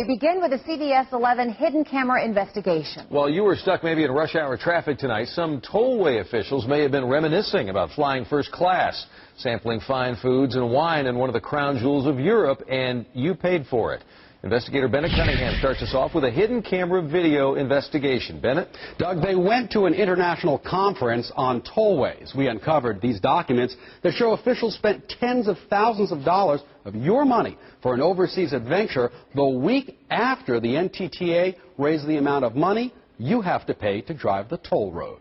We begin with a CBS 11 hidden camera investigation. While you were stuck maybe in rush hour traffic tonight, some tollway officials may have been reminiscing about flying first class, sampling fine foods and wine in one of the crown jewels of Europe, and you paid for it. Investigator Bennett Cunningham starts us off with a hidden camera video investigation. Bennett? Doug, they went to an international conference on tollways. We uncovered these documents that show officials spent tens of thousands of dollars of your money for an overseas adventure the week after the NTTA raised the amount of money you have to pay to drive the toll road.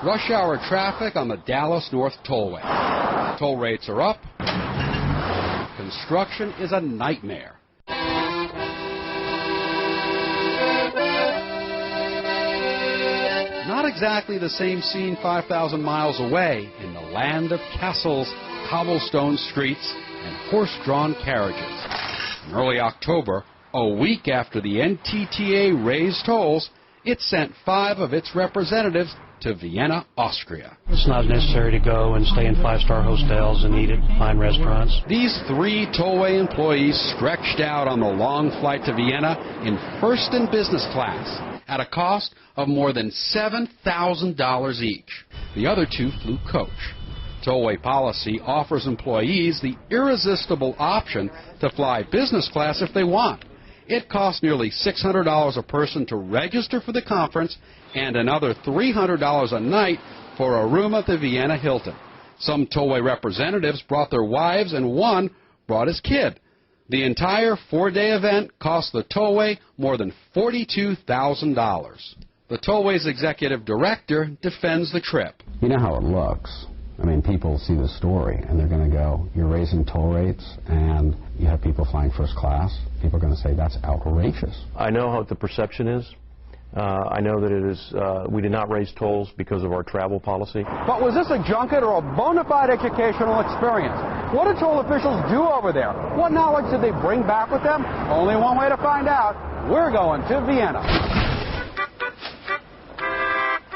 Rush hour traffic on the Dallas North Tollway. Toll rates are up. Construction is a nightmare. Not exactly the same scene 5,000 miles away in the land of castles, cobblestone streets, and horse-drawn carriages. In early October, a week after the NTTA raised tolls, it sent 5 of its representatives to Vienna, Austria. It's not necessary to go and stay in 5-star hotels and eat at fine restaurants. These 3 tollway employees stretched out on the long flight to Vienna in first and business class at a cost of more than $7,000 each. The other 2 flew coach. Tollway policy offers employees the irresistible option to fly business class if they want. It costs nearly $600 a person to register for the conference and another $300 a night for a room at the Vienna Hilton. Some tollway representatives brought their wives and one brought his kid. The entire 4-day event cost the tollway more than $42,000. The tollway's executive director defends the trip. You know how it looks. I mean, people see the story and they're going to go, you're raising toll rates and you have people flying first class. People are going to say that's outrageous. I know what the perception is. I know that it is, we did not raise tolls because of our travel policy. But was this a junket or a bona fide educational experience? What did toll officials do over there? What knowledge did they bring back with them? Only one way to find out. We're going to Vienna.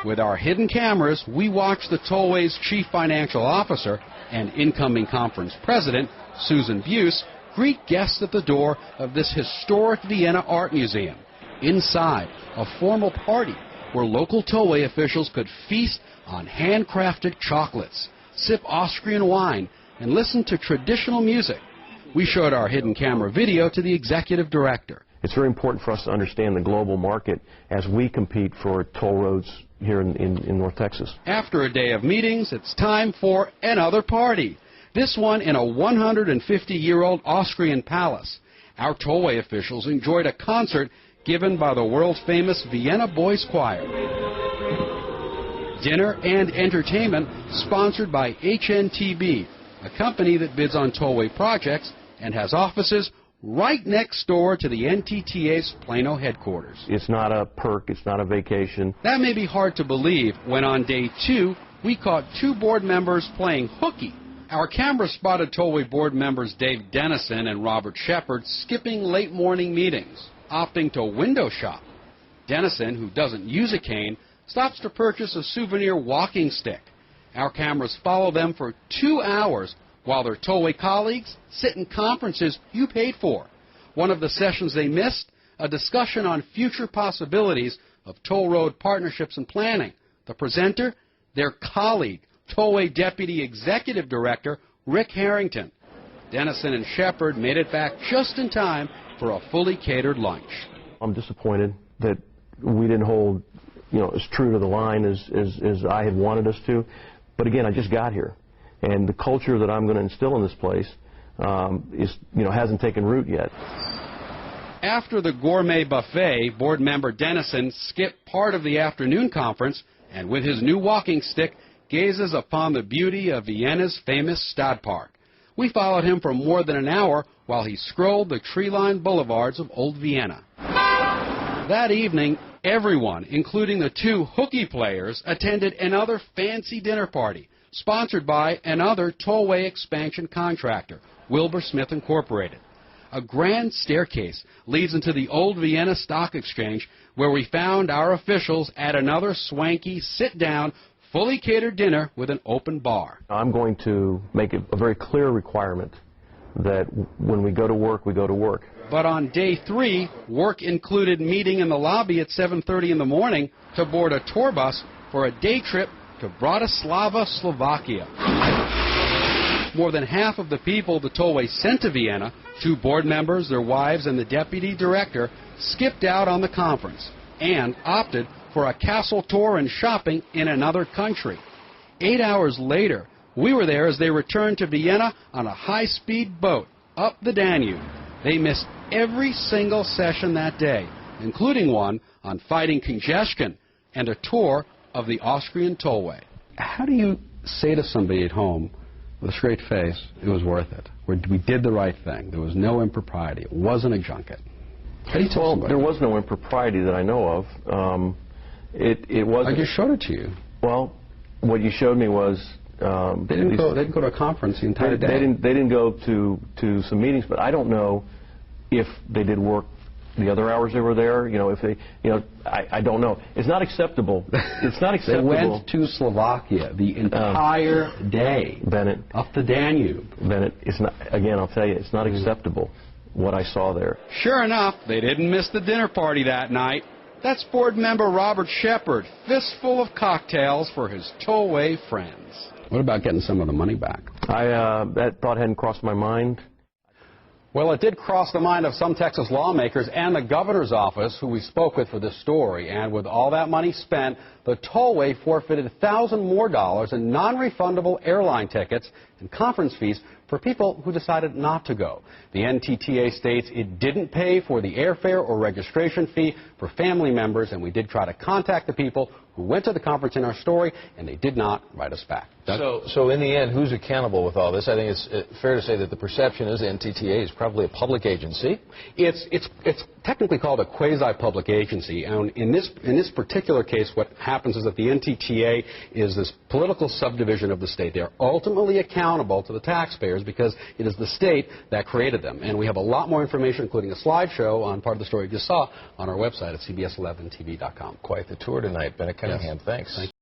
With our hidden cameras, we watch the tollway's chief financial officer and incoming conference president, Susan Buse, greet guests at the door of this historic Vienna art museum. Inside, a formal party where local tollway officials could feast on handcrafted chocolates, sip Austrian wine, and listen to traditional music. We showed our hidden camera video to the executive director. It's very important for us to understand the global market as we compete for toll roads here in North Texas. After a day of meetings, it's time for another party. This one in a 150-year-old Austrian palace. Our tollway officials enjoyed a concert given by the world-famous Vienna Boys Choir. Dinner and entertainment sponsored by HNTB, a company that bids on tollway projects and has offices right next door to the NTTA's Plano headquarters. It's not a perk, it's not a vacation. That may be hard to believe when on day 2 we caught 2 board members playing hooky. Our camera spotted tollway board members Dave Dennison and Robert Shepard skipping late morning meetings, opting to window shop. Dennison, who doesn't use a cane, stops to purchase a souvenir walking stick. Our cameras follow them for 2 hours while their tollway colleagues sit in conferences you paid for. One of the sessions they missed, a discussion on future possibilities of toll road partnerships and planning. The presenter, their colleague, Tollway Deputy Executive Director Rick Harrington. Dennison and Shepard made it back just in time for a fully catered lunch. I'm disappointed that we didn't hold, as true to the line as I had wanted us to. But again, I just got here. And the culture that I'm going to instill in this place hasn't taken root yet. After the gourmet buffet, board member Dennison skipped part of the afternoon conference and with his new walking stick gazes upon the beauty of Vienna's famous Stadtpark. We followed him for more than an hour while he scrolled the tree-lined boulevards of Old Vienna. That evening, everyone, including the 2 hooky players, attended another fancy dinner party sponsored by another tollway expansion contractor, Wilbur Smith Incorporated. A grand staircase leads into the Old Vienna Stock Exchange, where we found our officials at another swanky, sit-down, fully catered dinner with an open bar. I'm going to make it a very clear requirement that when we go to work, we go to work. But on day 3, work included meeting in the lobby at 7:30 in the morning to board a tour bus for a day trip to Bratislava, Slovakia. More than half of the people the tollway sent to Vienna, 2 board members, their wives, and the deputy director, skipped out on the conference and opted for a castle tour and shopping in another country. 8 hours later, we were there as they returned to Vienna on a high-speed boat up the Danube. They missed every single session that day, including one on fighting congestion and a tour of the Austrian tollway. How do you say to somebody at home with a straight face, it was worth it? We did the right thing. There was no impropriety. It wasn't a junket. How do you tell somebody? There was no impropriety that I know of. It wasn't. I just showed it to you. Well, what you showed me was they didn't go to a conference the entire day. They didn't go to some meetings, but I don't know if they did work the other hours they were there. If they, I don't know. It's not acceptable. It's not acceptable. They went to Slovakia the entire day. Bennett, up the Danube. Bennett, it's not. Again, I'll tell you, it's not acceptable what I saw there. Sure enough, they didn't miss the dinner party that night. That's board member Robert Shepard, fistful of cocktails for his tollway friends. What about getting some of the money back? That thought hadn't crossed my mind. Well, it did cross the mind of some Texas lawmakers and the governor's office, who we spoke with for this story. And with all that money spent, the tollway forfeited $1,000 more in non-refundable airline tickets and conference fees for people who decided not to go. The NTTA states it didn't pay for the airfare or registration fee for family members, and we did try to contact the people who went to the conference in our story, and they did not write us back. So in the end, who's accountable with all this? I think it's fair to say that the perception is the NTTA is probably a public agency. It's technically called a quasi-public agency, and in this particular case, what happens is that the NTTA is this political subdivision of the state. They are ultimately accountable to the taxpayers because it is the state that created them. And we have a lot more information, including a slideshow on part of the story you just saw on our website at cbs11tv.com. Quite the tour tonight, Bennett Cunningham. Yes. Thanks.